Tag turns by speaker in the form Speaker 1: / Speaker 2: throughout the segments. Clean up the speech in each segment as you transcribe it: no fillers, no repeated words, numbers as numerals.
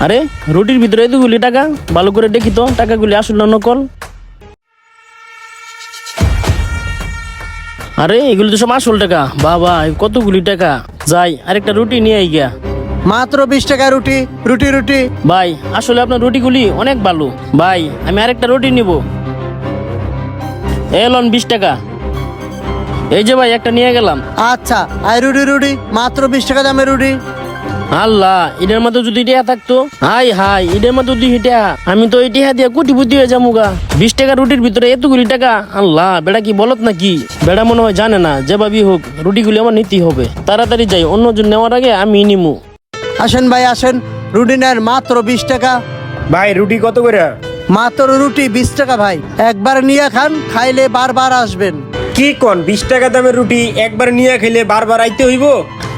Speaker 1: আরে রুটির ভিতরে এতগুলি টাকা, ভালো করে দেখি তো টাকাগুলি আসল না নকল। আরে এগুলি তো সব আসল টাকা। বাবা কতগুলি টাকা। যাই আরেকটা রুটি নিয়ে আই গিয়া।
Speaker 2: মাত্র 20 টাকা রুটি রুটি রুটি।
Speaker 1: ভাই আসলে আপনার রুটিগুলি অনেক ভালো। ভাই আমি আরেকটা রুটি নিব। এলন 20 টাকা। এই যে ভাই একটা নিয়ে গেলাম।
Speaker 2: আচ্ছা আই রুটি রুটি মাত্র 20 টাকা দামে রুটি।
Speaker 1: আল্লাহ এটার মধ্যে যদি টিয়া থাকতো, হাই হাই এটার মধ্যে দুই টিয়া, আমি তো এই টিয়া দিয়ে কোটিপতি হয়ে যাবো গা। 20 টাকা রুটির ভিতরে এতগুলি টাকা। আল্লাহ বেড়া কি বলত নাকি? বেড়া মনে হয় জানে না, যেভাবেই হোক রুটিগুলি আমার নিতেই হবে। তাড়াতাড়ি যাই, অন্যজন নেওয়ার আগে আমি নিমু।
Speaker 2: আসেন ভাই আসেন, রুটি নেন মাত্র 20 টাকা।
Speaker 3: ভাই রুটি কত করে?
Speaker 2: মাত্র রুটি 20 টাকা ভাই, একবার নিয়ে খান, খাইলে বারবার আসবেন।
Speaker 3: কি কোন 20 টাকা দামের রুটি একবার নিয়ে খেলে বারবার আইতে হইব?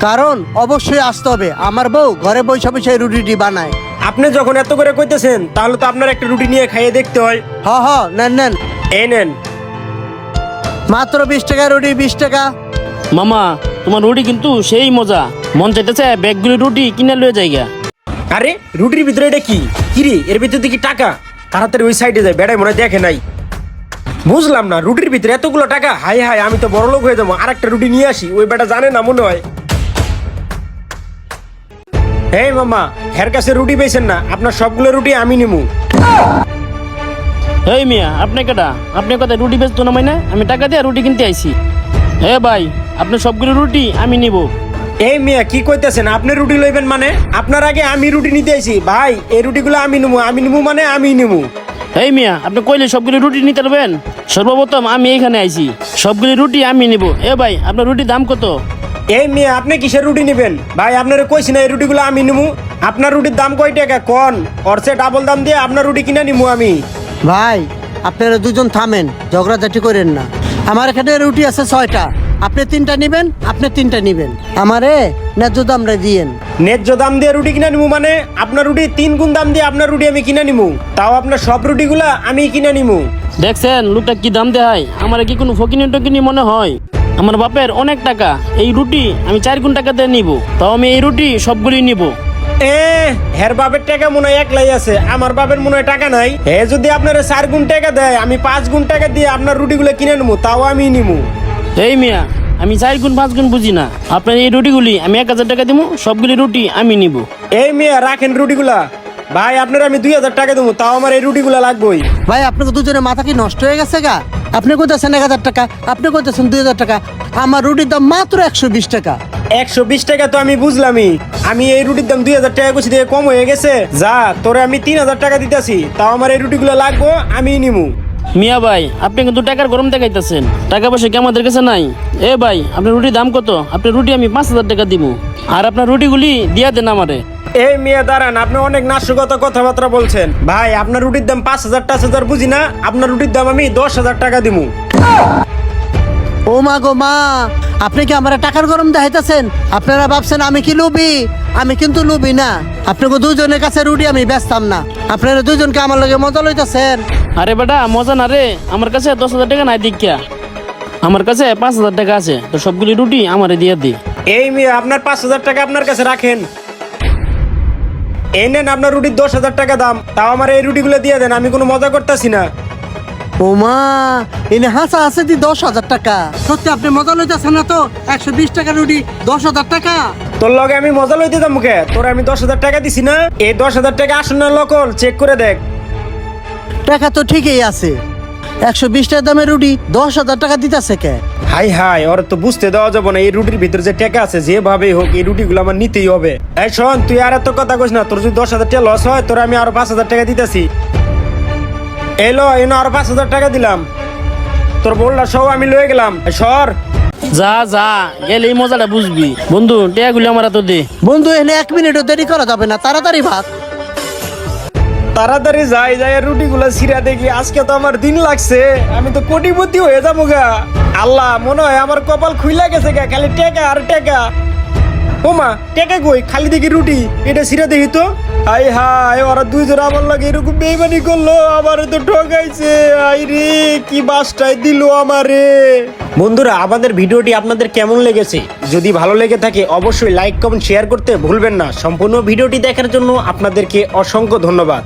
Speaker 2: কারণ অবশ্যই আসতে হবে, আমার বউ ঘরে বসে বসে রুটিটি বানায়।
Speaker 3: আপনি যখন এত করে কইতেছেন তাহলে তো আপনার একটা রুটি নিয়ে খাইয়ে দেখতে হয়।
Speaker 2: হ হ নেন নেন,
Speaker 3: এই নেন।
Speaker 2: মাত্র 20 টাকা রুটি 20 টাকা।
Speaker 1: মামা তোমার রুটি কিন্তু সেই মজা, মন চাইতেছে ব্যাগগুলি রুটি কিনে লয়ে যাইগা।
Speaker 3: আরে রুটির ভিতরে এটা কি? কিরে এর ভিতরে দেখি টাকা। তাড়াতাড়ি ওই সাইডে যায়, বেড়াই মনে হয় দেখে নাই। বুঝলাম না রুটির ভিতরে এতগুলো টাকা। হাই হাই আমি তো বড় লোক হয়ে যাবো। আর একটা রুটি নিয়ে আসি, ওই বেটা জানে না মনে হয়। এই মামা, হের কাছে রুটি পেয়েছেন না, আপনার সবগুলো রুটি আমি নিমু।
Speaker 1: এই মিয়া আপনি কেটা? আপনি কোথায় রুটি বেচতো না মাইনা? আমি টাকা দিয়ে রুটি কিনতে আইছি। হে ভাই আপনার সবগুলো রুটি আমি নিব।
Speaker 3: এই মিয়া কি কইতেছেন? আপনি রুটি লইবেন মানে? আপনার আগে আমি রুটি নিতে আইছি। ভাই এই রুটিগুলো আমি নিমু মানে আমি নিমু।
Speaker 1: এই মিয়া আপনি কইলে সবগুলি রুটি নিতে পারবেন? সর্বপ্রথম আমি এইখানে আইছি, সবগুলি রুটি আমি নিব। এ ভাই আপনার রুটির দাম কত?
Speaker 3: এই মিয়া আপনি কিসের রুটি নেবেন? ভাই আপনারে কইছি না এই রুটিগুলো আমি নিমু। আপনার রুটির দাম কয় টাকা কোন? অর্চে ডাবল দাম দিয়ে আপনার রুটি কিনে নিমু আমি।
Speaker 2: ভাই আপনারা দুজন থামেন, ঝগড়াঝাটি করেন না। আমার এখানে রুটি আছে 6টা, আপনি 3টা নিবেন, আপনি 3টা নিবেন, আমারে ন্যায্য দামটা দিয়েন।
Speaker 3: ন্যায্য দাম দিয়ে রুটি কিনে নিমু মানে? আপনার রুটি 3 গুণ দাম দিয়ে আপনার রুটি আমি কিনে নিমু, তাও আপনার সব রুটিগুলা আমি কিনে নিমু।
Speaker 1: দেখছেন লোকটা কি দাম দেয়? আমার কি কোনো ফকিনি টকিনি মনে হয়? আমার বাপের অনেক টাকা, এই রুটি আমি 4 গুণ টাকা দিয়ে নিব, তাও আমি এই রুটি সবগুলি নিব।
Speaker 3: হের বাপের টাকা মনে হয় একলাই আছে, আমার বাপের মনে হয় টাকা নাই। হে যদি আপনার 4 গুণ টাকা দেয়, আমি 5 গুণ টাকা দিয়ে আপনার রুটিগুলো কিনে নিমু, তাও আমি নিমু।
Speaker 1: এই মিয়া আমি 4 গুণ 5 গুণ বুঝি না। আপনার এই রুটিগুলি আমি 1000 টাকা দিব, সবগুলি রুটি আমি নিব।
Speaker 3: এই মিয়া রাখেন রুটিগুলা। ভাই আপনার আমি 2000 টাকা দেবো, তাও আমার এই রুটিগুলা লাগবেই।
Speaker 2: ভাই আপনাকে দুজনের মাথা কি নষ্ট হয়ে গেছে গা? আপনি কইতেছেন 1000 টাকা, আপনি কইতেছেন 2000 টাকা। আমার রুটির দাম মাত্র 120 টাকা।
Speaker 3: 120 টাকা তো আমি বুঝলামই, আমি এই রুটির দাম 2000 টাকা কইছি, দিয়ে কম হয়ে গেছে। যা তোরে আমি 3000 টাকা দিতেছি, তাও আমার এই রুটিগুলো লাগবো, আমি নিমু।
Speaker 1: মিয়া ভাই আপনি কিন্তু টাকার গরম দেখাইতেছেন, টাকা পয়সা কি আমাদের কাছে নাই? এ ভাই আপনার রুটির দাম কত? আপনার রুটি আমি 5000 টাকা দিব, আর আপনার রুটিগুলি দিয়া দেন আমারে।
Speaker 3: এই মিয়া দাঁড়ান, আপনি অনেক নাশকতা কথাবার্তা বলছেন। ভাই আপনার রুটির দাম 5000 টাকা বুঝি না, আপনার রুটির দাম আমি 10,000 টাকা দিমু।
Speaker 2: ও মা গো মা, আপনি কি আমার টাকার গরম দেখাইতেছেন? আপনারা ভাবছেন আমি কি লুবি? আমি কিন্তু লুবি না। আপনাকে দুজনের কাছে রুটি আমি বেচতাম না, আপনারা দুজনকে আমার লগে মজা লইতেছেন।
Speaker 1: আরে বেটা মজা না রে, আমার কাছে 10,000 টাকা নাই দীক্ষা, আমার কাছে 5000 টাকা আছে, তো সবগুলি রুটি আমারে দিয়ে দি।
Speaker 3: এই মিয়া আপনার 5000 টাকা আপনার কাছে রাখেন। এই নেন আপনার রুটির 10,000 টাকা দাম, তাও আমার এই রুটিগুলো দিয়ে দেন, আমি কোনো মজা করতেছি না।
Speaker 2: ও মা, এনে হাসা আছে দি 10,000 টাকা। সত্যি আপনি মজা লইতেছেন না তো? 120 টাকা রুটি 10,000 টাকা।
Speaker 3: তোর লগে আমি মজা লইতে দাম মুখে, তোর আমি 10,000 টাকা দিছি না? এই 10,000 টাকা আসুন না লোকল, চেক করে দেখ।
Speaker 2: টাকা তো ঠিকই আছে, 120 টাকা দামের রুটি 10,000 টাকা দিতেছে কে?
Speaker 3: হাই হাই, ওর তো বুঝতে দেওয়া যাবে না এই রুটির ভিতরে যে টাকা আছে, যেভাবেই হোক এই রুটিগুলো আমার নিতেই হবে। এই শোন, তুই আর এত কথা কইস না, তোর যদি 10,000 টাকা লস হয়, তোর আমি আরো 5,000 টাকা দিতেছি। এলো এনো আরো 5,000 টাকা দিলাম, তোর বললা সব আমি লয়ে গেলাম। সর
Speaker 1: যা যা, গেলে এই মজাটা বুঝবি। বন্ধু টেয়াগুলি আমার তো দে।
Speaker 2: বন্ধু এনে 1 মিনিটও দেরি করা যাবে না, তাড়াতাড়ি ভাগ।
Speaker 3: তাড়াতাড়ি যাই যাই রুটিগুলো ছিঁড়া দেখি, আজকে তো আমার দিন লাগছে, আমি তো কোটিপতি হয়ে যাবো গা। আল্লাহ মনে হয় আমার কপাল খুইলা গেছে গা, খালি টেকা আর টেকা। ও মা টাকা কই খালি দেখি রুটি এটা সিরা দেখি তো হাই হাই ওরা দুইজন আমার লাগে এরকম বেইমানি করলো আমারে তো ঠকাইছে আই রে কি বাসটাই দিল আমারে বন্ধুরা আমাদের ভিডিওটি আপনাদের কেমন লেগেছে যদি ভালো লেগে থাকে অবশ্যই লাইক কমেন্ট শেয়ার করতে ভুলবেন না সম্পূর্ণ ভিডিওটি দেখার জন্য আপনাদেরকে অসংখ্য ধন্যবাদ।